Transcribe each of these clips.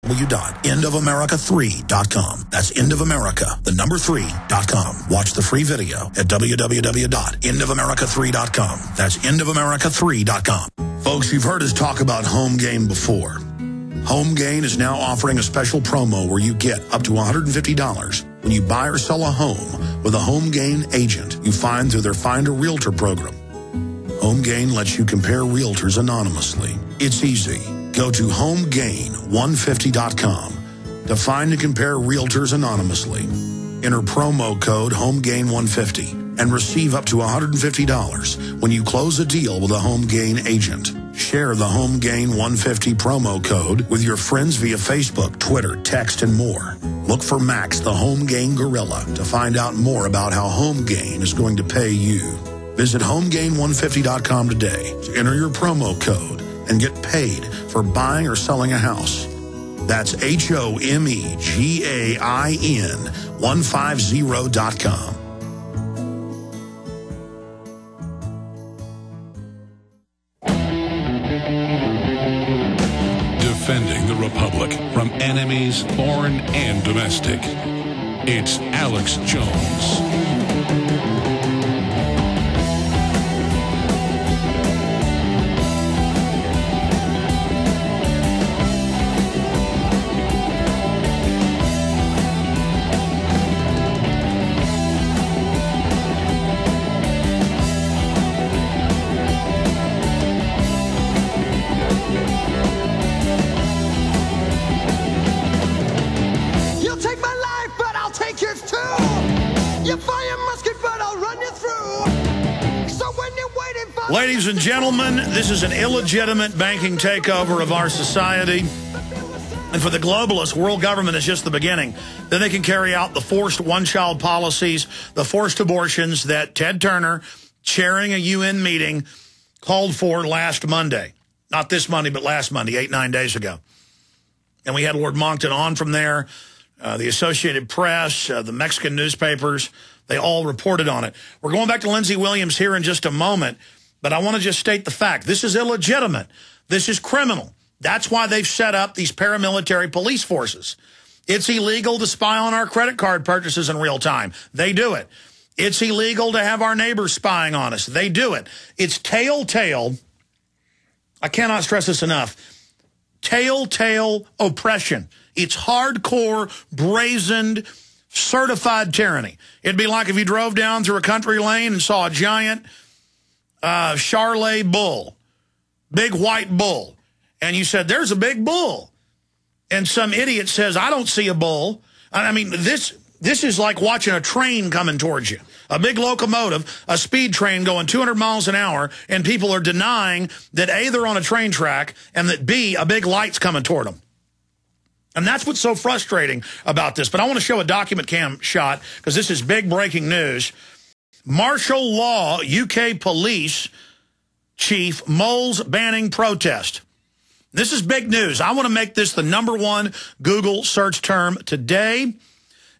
www.endofamerica3.com. That's endofamerica, the number 3.com. Watch the free video at www.endofamerica3.com. That's endofamerica3.com. Folks, you've heard us talk about Home Gain before. Home Gain is now offering a special promo where you get up to $150 when you buy or sell a home with a Home Gain agent you find through their Find a Realtor program. Home Gain lets you compare realtors anonymously. It's easy. Go to homegain150.com to find and compare realtors anonymously. Enter promo code HOMEGAIN150 and receive up to $150 when you close a deal with a Home Gain agent. Share the Home Gain 150 promo code with your friends via Facebook, Twitter, text, and more. Look for Max, the Home Gain Gorilla, to find out more about how Home Gain is going to pay you. Visit HomeGain150.com today to enter your promo code and get paid for buying or selling a house. That's HomeGain150.com. Defending the Republic from enemies, foreign and domestic. It's Alex Jones. Ladies and gentlemen, this is an illegitimate banking takeover of our society. And for the globalists, world government is just the beginning. Then they can carry out the forced one-child policies, the forced abortions that Ted Turner, chairing a UN meeting, called for last Monday. Not this Monday, but last Monday, 8-9 days ago. And we had Lord Monckton on from there, the Associated Press, the Mexican newspapers. They all reported on it. We're going back to Lindsey Williams here in just a moment. But I want to just state the fact. This is illegitimate. This is criminal. That's why they've set up these paramilitary police forces. It's illegal to spy on our credit card purchases in real time. They do it. It's illegal to have our neighbors spying on us. They do it. It's telltale. I cannot stress this enough. Telltale oppression. It's hardcore, brazened, certified tyranny. It'd be like if you drove down through a country lane and saw a giant Charolais bull, big white bull, and you said, there's a big bull. And some idiot says, I don't see a bull. I mean, this is like watching a train coming towards you, a big locomotive, a speed train going 200 miles an hour, and people are denying that A, they're on a train track, and that B, a big light's coming toward them. And that's what's so frustrating about this. But I want to show a document cam shot, because this is big breaking news. Martial law, UK police chief mulls banning protest. This is big news. I want to make this the #1 Google search term today.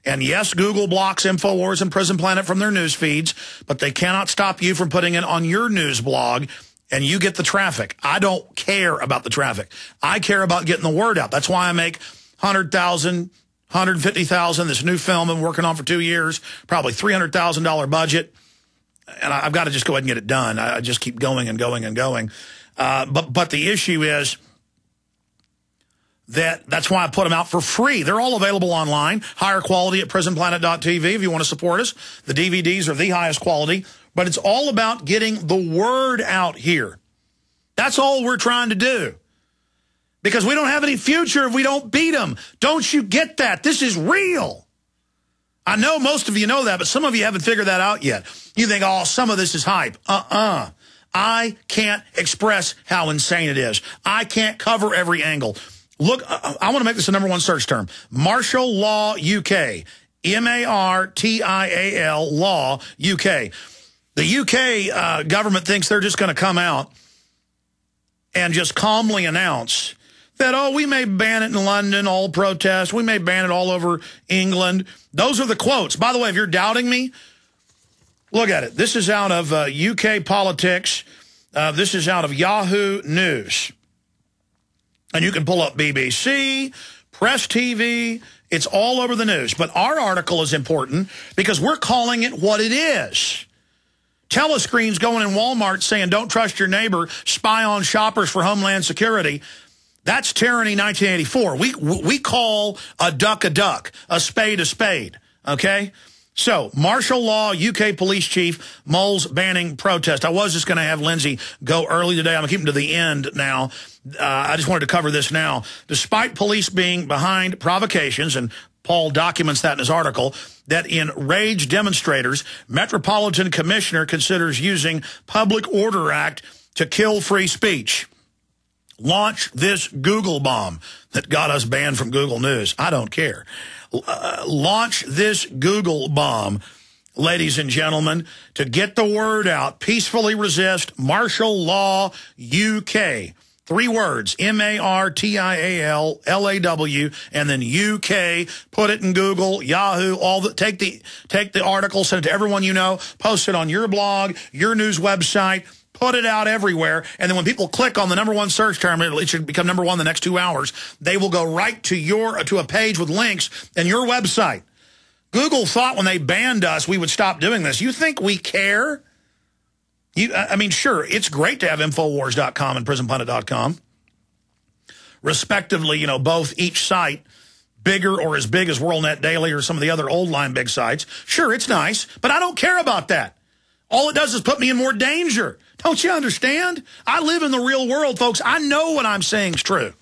And yes, Google blocks InfoWars and Prison Planet from their news feeds, but they cannot stop you from putting it on your news blog, and you get the traffic. I don't care about the traffic. I care about getting the word out. That's why I make 100,000, 150,000, this new film I'm working on for 2 years, probably $300,000 budget. And I've got to just go ahead and get it done. I just keep going and going and going. But the issue is that's why I put them out for free. They're all available online, higher quality at prisonplanet.tv if you want to support us. The DVDs are the highest quality. But it's all about getting the word out here. That's all we're trying to do. Because we don't have any future if we don't beat them. Don't you get that? This is real. I know most of you know that, but some of you haven't figured that out yet. You think, oh, some of this is hype. I can't express how insane it is. I can't cover every angle. Look, I want to make this the #1 search term. Martial Law UK. MARTIAL Law UK. The UK government thinks they're just going to come out and just calmly announce that, oh, we may ban it in London, all protests. We may ban it all over England. Those are the quotes. By the way, if you're doubting me, look at it. This is out of UK politics. This is out of Yahoo News. And you can pull up BBC, Press TV, it's all over the news. But our article is important because we're calling it what it is. Telescreens going in Walmart saying, don't trust your neighbor, spy on shoppers for Homeland Security. That's tyranny 1984. We call a duck, a spade, okay? So, martial law, UK police chief, Moles banning protest. I was just going to have Lindsay go early today. I'm going to keep him to the end now. I just wanted to cover this now. Despite police being behind provocations, and Paul documents that in his article, that enraged demonstrators, Metropolitan Commissioner considers using Public Order Act to kill free speech. Launch this Google bomb that got us banned from Google News. I don't care. Launch this Google bomb, ladies and gentlemen, to get the word out. Peacefully resist martial law UK. 3 words, MARTIALLAW, and then UK. Put it in Google, Yahoo, take the article, send it to everyone you know, post it on your blog, your news website. Put it out everywhere, and then when people click on the #1 search term, it should become #1 the next 2 hours. They will go right to a page with links and your website. Google thought when they banned us we would stop doing this. You think we care? I mean, sure, it's great to have Infowars.com and PrisonPundit.com, respectively. You know, both each site bigger or as big as WorldNet Daily or some of the other old line big sites. Sure, it's nice, but I don't care about that. All it does is put me in more danger. Don't you understand? I live in the real world, folks. I know what I'm saying is true.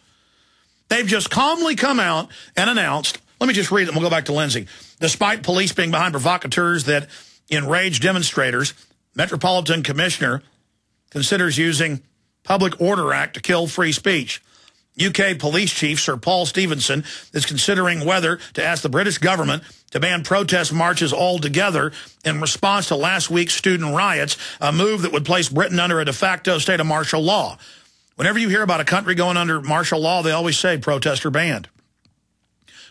They've just calmly come out and announced, let me just read it and we'll go back to Lindsay. Despite police being behind provocateurs that enrage demonstrators, Metropolitan Commissioner considers using Public Order Act to kill free speech. UK Police Chief Sir Paul Stevenson is considering whether to ask the British government to ban protest marches altogether in response to last week's student riots, a move that would place Britain under a de facto state of martial law. Whenever you hear about a country going under martial law, they always say protest or banned.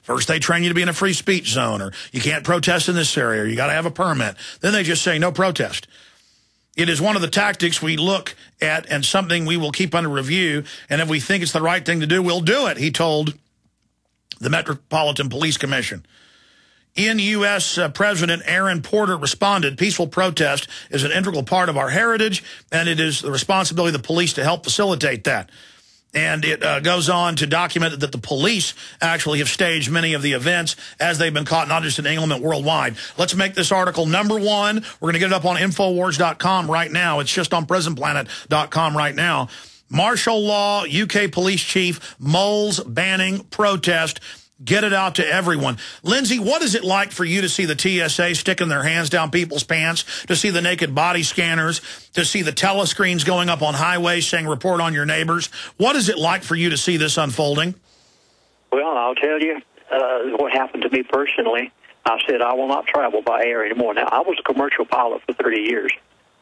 First, they train you to be in a free speech zone, or you can't protest in this area, or you got to have a permit. Then they just say no protest. It is one of the tactics we look at and something we will keep under review, and if we think it's the right thing to do, we'll do it, he told the Metropolitan Police Commission. U.S. President Aaron Porter responded, peaceful protest is an integral part of our heritage, and it is the responsibility of the police to help facilitate that. And it goes on to document that the police actually have staged many of the events as they've been caught, not just in England, but worldwide. Let's make this article #1. We're going to get it up on Infowars.com right now. It's just on PrisonPlanet.com right now. Martial law, UK police chief, Moles banning protest. Get it out to everyone. Lindsay, what is it like for you to see the TSA sticking their hands down people's pants, to see the naked body scanners, to see the telescreens going up on highways saying report on your neighbors? What is it like for you to see this unfolding? Well, I'll tell you what happened to me personally. I said I will not travel by air anymore. Now, I was a commercial pilot for 30 years.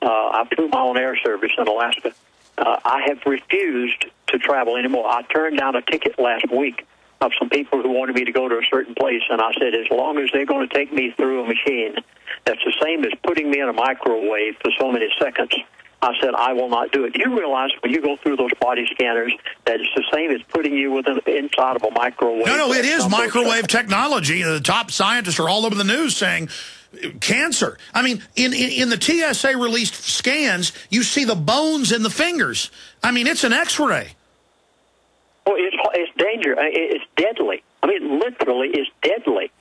I flew my own air service in Alaska. I have refused to travel anymore. I turned down a ticket last week of some people who wanted me to go to a certain place, and I said, as long as they're going to take me through a machine that's the same as putting me in a microwave for so many seconds, I said, I will not do it. You realize when you go through those body scanners that it's the same as putting you inside of a microwave? No, it is microwave technology. The top scientists are all over the news saying cancer. I mean, in the TSA released scans, you see the bones in the fingers. I mean, it's an X-ray. Well, it's danger. It's deadly. I mean, literally, it's deadly.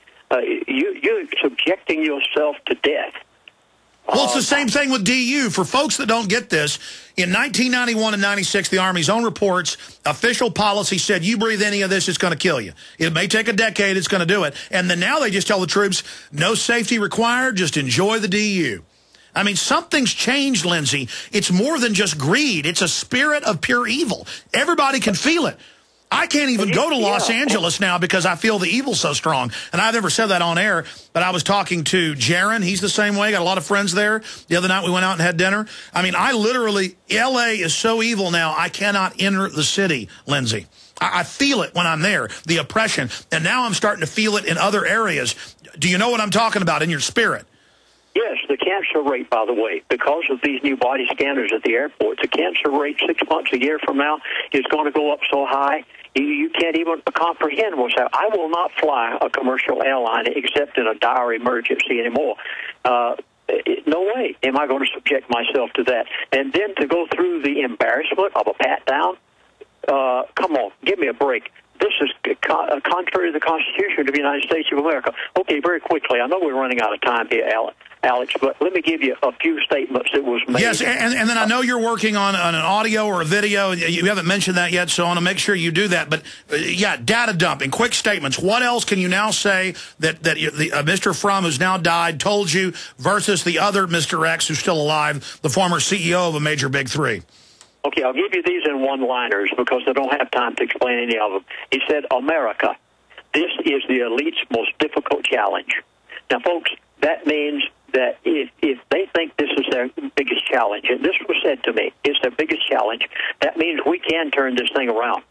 You're subjecting yourself to death. Well, it's the same thing with DU. For folks that don't get this, in 1991 and 96, the Army's own reports, official policy said, you breathe any of this, it's going to kill you. It may take a decade, it's going to do it. And then now they just tell the troops, no safety required, just enjoy the DU. I mean, something's changed, Lindsay. It's more than just greed. It's a spirit of pure evil. Everybody can feel it. I can't even go to Los Angeles now because I feel the evil so strong. And I've never said that on air, but I was talking to Jaron. He's the same way. Got a lot of friends there. The other night we went out and had dinner. I mean, I literally, L.A. is so evil now, I cannot enter the city, Lindsay. I feel it when I'm there, the oppression. And now I'm starting to feel it in other areas. Do you know what I'm talking about in your spirit? Yes, the cancer rate, by the way, because of these new body scanners at the airport, the cancer rate 6 months, a year from now is going to go up so high. You can't even comprehend what's happening. I will not fly a commercial airline except in a dire emergency anymore. No way am I going to subject myself to that. And then to go through the embarrassment of a pat-down, come on, give me a break. This is contrary to the Constitution of the United States of America. Okay, very quickly, I know we're running out of time here, Alex, but let me give you a few statements that was made. Yes, and then I know you're working on an audio or a video. You haven't mentioned that yet, so I want to make sure you do that. But, yeah, data dumping, quick statements. What else can you now say that Mr. Frum, who's now died, told you versus the other Mr. X who's still alive, the former CEO of a major big three? Okay, I'll give you these in one-liners because I don't have time to explain any of them. He said, America, this is the elite's most difficult challenge. Now, folks, that means that if they think this is their biggest challenge, and this was said to me, it's their biggest challenge, that means we can turn this thing around.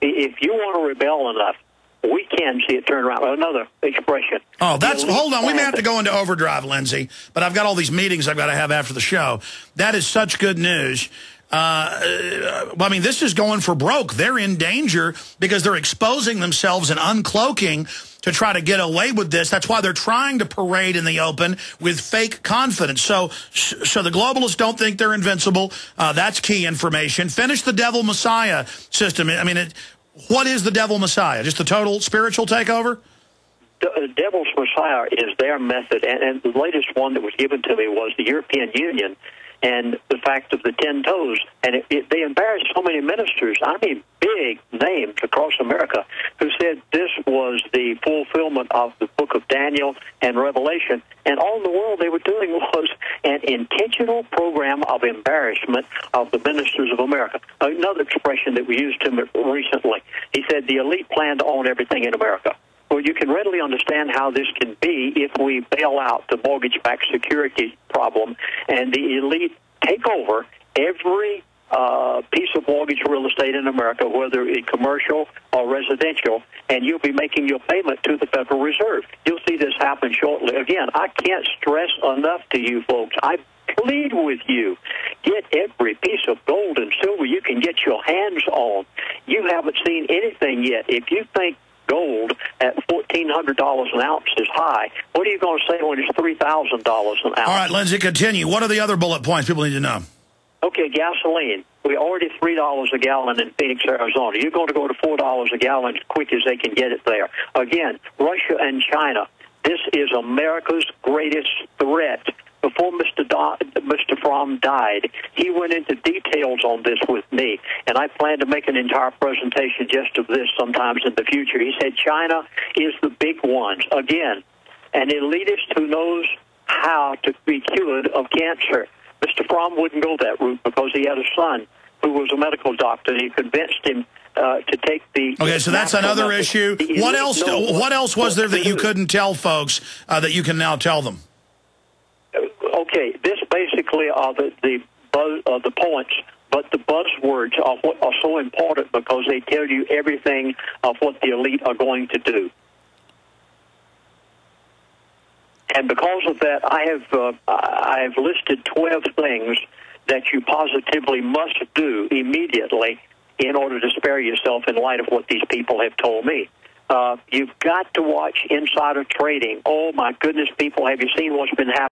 If you want to rebel enough, we can see it turn around. Another expression. Oh, hold on. We may have to go into overdrive, Lindsay, but I've got all these meetings I've got to have after the show. That is such good news. I mean, this is going for broke. They're in danger because they're exposing themselves and uncloaking to try to get away with this. That's why they're trying to parade in the open with fake confidence. So the globalists don't think they're invincible. That's key information. Finish the devil messiah system. I mean, what is the devil messiah? Just a total spiritual takeover? The devil's messiah is their method, and the latest one that was given to me was the European Union and the fact of the 10 toes. And they embarrassed so many ministers, I mean big names across America, who said this was the fulfillment of the book of Daniel and Revelation. And all in the world they were doing was an intentional program of embarrassment of the ministers of America. Another expression that we used to him recently, he said the elite plan to own everything in America. Well, you can readily understand how this can be if we bail out the mortgage-backed security problem and the elite take over every piece of mortgage real estate in America, whether it's commercial or residential, and you'll be making your payment to the Federal Reserve. You'll see this happen shortly. Again, I can't stress enough to you folks, I plead with you, get every piece of gold and silver you can get your hands on. You haven't seen anything yet. If you think gold at $1,400 an ounce is high, what are you going to say when it's $3,000 an ounce? All right, Lindsay, continue. What are the other bullet points people need to know? Okay, gasoline. We're already $3 a gallon in Phoenix, Arizona. You're going to go to $4 a gallon as quick as they can get it there. Again, Russia and China. This is America's greatest threat. Before Mr. Frum died, he went into details on this with me, and I plan to make an entire presentation just of this sometimes in the future. He said China is the big ones. Again, an elitist who knows how to be cured of cancer. Mr. Frum wouldn't go that route because he had a son who was a medical doctor, and he convinced him to take the... Okay, so that's another issue. What else was there that you couldn't tell folks that you can now tell them? Okay, this basically are the points, but the buzzwords are what are so important because they tell you everything of what the elite are going to do. And because of that, I have listed 12 things that you positively must do immediately in order to spare yourself in light of what these people have told me. You've got to watch insider trading. Oh, my goodness, people, have you seen what's been happening?